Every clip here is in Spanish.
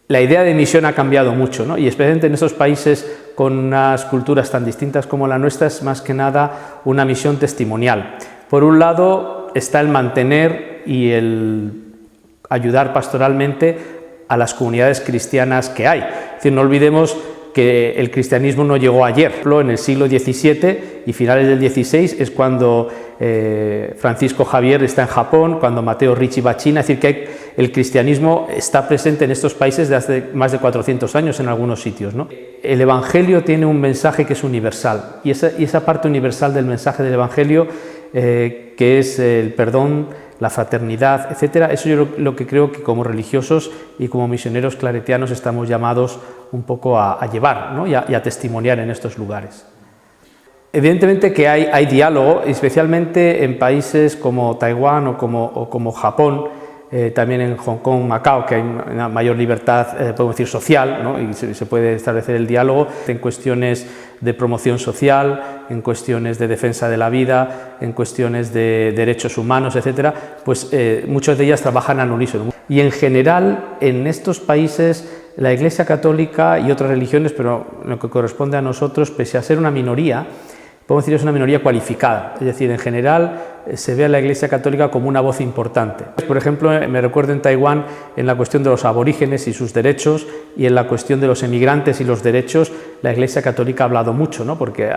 la idea de misión ha cambiado mucho, ¿no? Y especialmente en esos países con unas culturas tan distintas como la nuestra es más que nada una misión testimonial. Por un lado está el mantener y el ayudar pastoralmente a las comunidades cristianas que hay. Es decir, no olvidemos que el cristianismo no llegó ayer. En el siglo XVII y finales del XVI es cuando Francisco Javier está en Japón, cuando Matteo Ricci va a China. Es decir, que el cristianismo está presente en estos países desde hace más de 400 años en algunos sitios, ¿no? El Evangelio tiene un mensaje que es universal, y esa parte universal del mensaje del Evangelio, que es el perdón, la fraternidad, etcétera, eso yo lo que creo que como religiosos y como misioneros claretianos estamos llamados un poco a llevar, ¿no? y a testimoniar en estos lugares. Evidentemente que hay diálogo, especialmente en países como Taiwán o como Japón, también en Hong Kong, Macao, que hay una mayor libertad, podemos decir, social, ¿no? Y se puede establecer el diálogo en cuestiones de promoción social, en cuestiones de defensa de la vida, en cuestiones de derechos humanos, etcétera, pues muchas de ellas trabajan al unísono. Y en general, en estos países, la Iglesia Católica y otras religiones, pero lo que corresponde a nosotros, pese a ser una minoría, podemos decir que es una minoría cualificada, es decir, en general se ve a la Iglesia Católica como una voz importante. Por ejemplo, me recuerdo en Taiwán, en la cuestión de los aborígenes y sus derechos, y en la cuestión de los emigrantes y los derechos, la Iglesia Católica ha hablado mucho, ¿no? Porque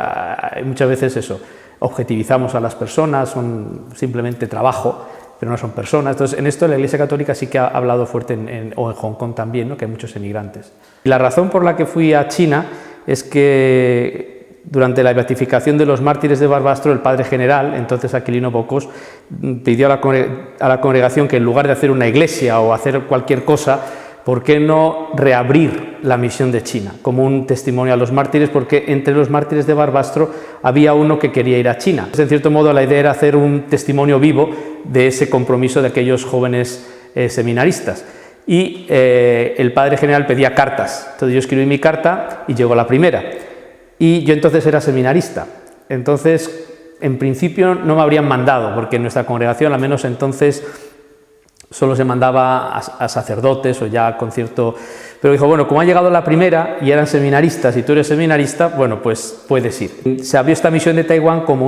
muchas veces eso, objetivizamos a las personas, son simplemente trabajo, pero no son personas. Entonces, en esto la Iglesia Católica sí que ha hablado fuerte, o en Hong Kong también, ¿no? Que hay muchos emigrantes. Y la razón por la que fui a China es que durante la beatificación de los mártires de Barbastro, el padre general, entonces Aquilino Bocos, pidió a la congregación que en lugar de hacer una iglesia o hacer cualquier cosa, ¿por qué no reabrir la misión de China como un testimonio a los mártires? Porque entre los mártires de Barbastro había uno que quería ir a China. En cierto modo, la idea era hacer un testimonio vivo de ese compromiso de aquellos jóvenes seminaristas. Y el padre general pedía cartas. Entonces yo escribí mi carta y llegó la primera. Y yo entonces era seminarista, entonces en principio no me habrían mandado, porque en nuestra congregación, al menos entonces, solo se mandaba a sacerdotes o ya con cierto... Pero dijo, bueno, como ha llegado la primera y eran seminaristas y tú eres seminarista, bueno, pues puedes ir. Se abrió esta misión de Taiwán como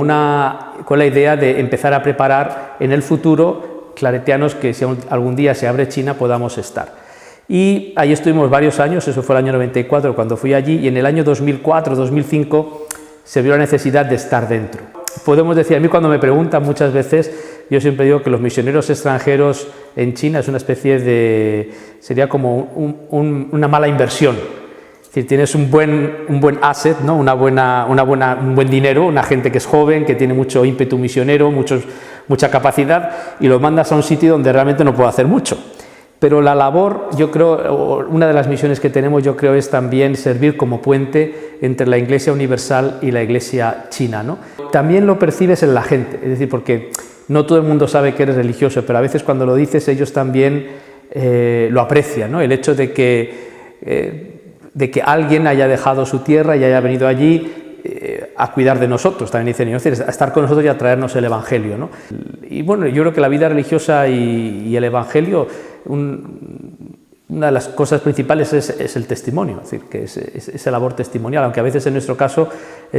con la idea de empezar a preparar en el futuro claretianos que si algún día se abre China podamos estar. Y ahí estuvimos varios años, eso fue el año 94 cuando fui allí, y en el año 2004-2005 se vio la necesidad de estar dentro. Podemos decir, a mí cuando me preguntan muchas veces, yo siempre digo que los misioneros extranjeros en China es una especie de, sería como una mala inversión. Es decir, tienes un buen asset, ¿no? un buen dinero, una gente que es joven, que tiene mucho ímpetu misionero, mucha capacidad, y los mandas a un sitio donde realmente no puedo hacer mucho. Pero la labor, yo creo, una de las misiones que tenemos, yo creo, es también servir como puente entre la Iglesia universal y la Iglesia china, ¿no? También lo percibes en la gente, es decir, porque no todo el mundo sabe que eres religioso, pero a veces cuando lo dices ellos también lo aprecian, ¿no? El hecho de que alguien haya dejado su tierra y haya venido allí a cuidar de nosotros, también dicen, a estar con nosotros y a traernos el Evangelio, ¿no? Y bueno, yo creo que la vida religiosa y el Evangelio, una de las cosas principales es el testimonio, es decir, que es esa labor testimonial, aunque a veces en nuestro caso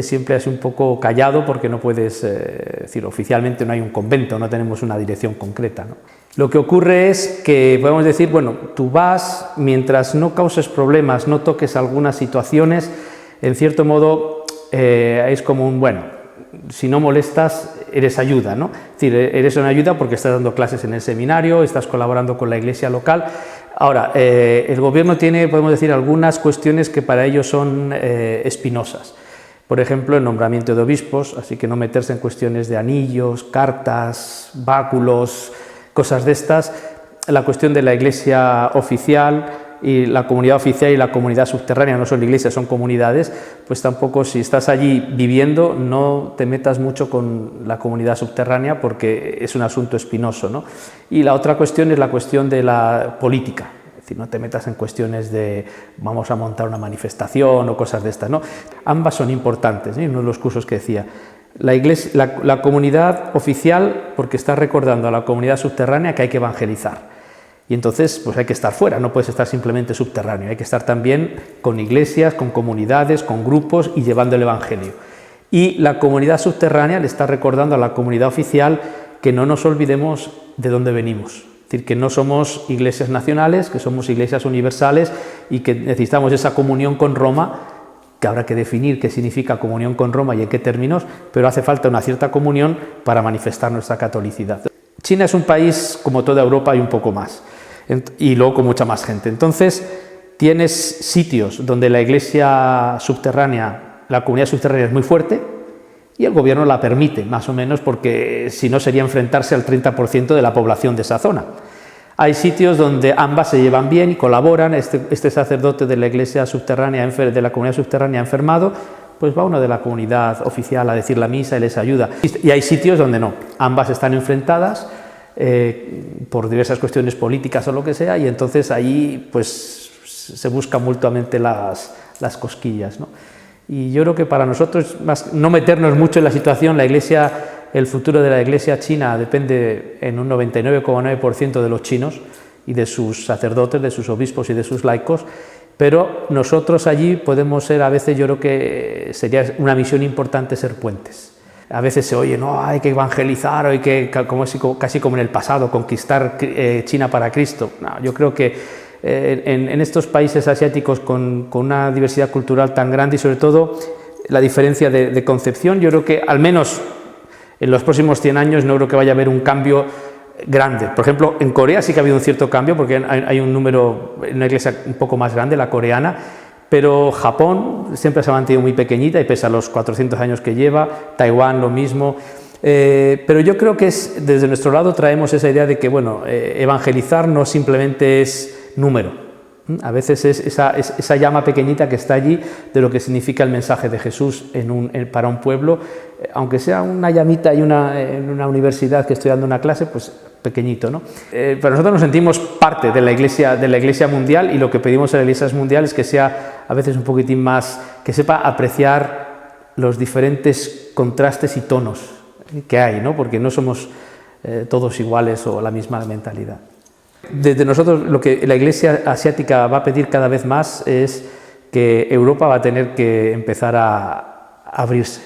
siempre es un poco callado porque no puedes, decir, oficialmente no hay un convento, no tenemos una dirección concreta, ¿no? Lo que ocurre es que podemos decir, bueno, tú vas, mientras no causes problemas, no toques algunas situaciones, en cierto modo es como bueno, si no molestas, eres ayuda, ¿no? Es decir, eres una ayuda porque estás dando clases en el seminario, estás colaborando con la iglesia local. Ahora, el gobierno tiene, podemos decir, algunas cuestiones que para ellos son espinosas. Por ejemplo, el nombramiento de obispos, así que no meterse en cuestiones de anillos, cartas, báculos, cosas de estas. La cuestión de la iglesia oficial y la comunidad oficial y la comunidad subterránea, no son iglesias, son comunidades, pues tampoco, si estás allí viviendo, no te metas mucho con la comunidad subterránea porque es un asunto espinoso, ¿no? Y la otra cuestión es la cuestión de la política, es decir, no te metas en cuestiones de vamos a montar una manifestación o cosas de estas, ¿no? Ambas son importantes, ¿eh? Uno de los cursos que decía, la comunidad oficial porque está recordando a la comunidad subterránea que hay que evangelizar. Y entonces pues hay que estar fuera, no puedes estar simplemente subterráneo, hay que estar también con iglesias, con comunidades, con grupos y llevando el Evangelio. Y la comunidad subterránea le está recordando a la comunidad oficial que no nos olvidemos de dónde venimos. Es decir, que no somos iglesias nacionales, que somos iglesias universales y que necesitamos esa comunión con Roma, que habrá que definir qué significa comunión con Roma y en qué términos, pero hace falta una cierta comunión para manifestar nuestra catolicidad. China es un país como toda Europa y un poco más, y luego con mucha más gente. Entonces, tienes sitios donde la iglesia subterránea, la comunidad subterránea es muy fuerte y el gobierno la permite, más o menos, porque si no sería enfrentarse al 30% de la población de esa zona. Hay sitios donde ambas se llevan bien y colaboran. Este sacerdote de la iglesia subterránea, de la comunidad subterránea enfermado, pues va uno de la comunidad oficial a decir la misa y les ayuda. Y hay sitios donde no, ambas están enfrentadas por diversas cuestiones políticas o lo que sea, y entonces ahí pues se buscan mutuamente las cosquillas, ¿no? Y yo creo que para nosotros, más no meternos mucho en la situación, el futuro de la iglesia china depende en un 99,9% de los chinos y de sus sacerdotes, de sus obispos y de sus laicos, pero nosotros allí podemos ser, a veces yo creo que sería una misión importante ser puentes. A veces se oye, no, hay que evangelizar, o hay que, casi como en el pasado, conquistar China para Cristo. No, yo creo que en estos países asiáticos con una diversidad cultural tan grande y sobre todo la diferencia de concepción, yo creo que al menos en los próximos 100 años no creo que vaya a haber un cambio grande. Por ejemplo, en Corea sí que ha habido un cierto cambio porque hay un número, una iglesia un poco más grande, la coreana, pero Japón siempre se ha mantenido muy pequeñita y pese a los 400 años que lleva, Taiwán lo mismo. Pero yo creo que desde nuestro lado traemos esa idea de que bueno, evangelizar no simplemente es número, a veces es esa llama pequeñita que está allí de lo que significa el mensaje de Jesús para un pueblo, aunque sea una llamita y en una universidad que estoy dando una clase, pues pequeñito, ¿no? Pero nosotros nos sentimos parte de la iglesia mundial, y lo que pedimos a la iglesia mundial es que sea a veces un poquitín más, que sepa apreciar los diferentes contrastes y tonos que hay, ¿no? Porque no somos todos iguales o la misma mentalidad. Desde nosotros lo que la iglesia asiática va a pedir cada vez más es que Europa va a tener que empezar a abrirse.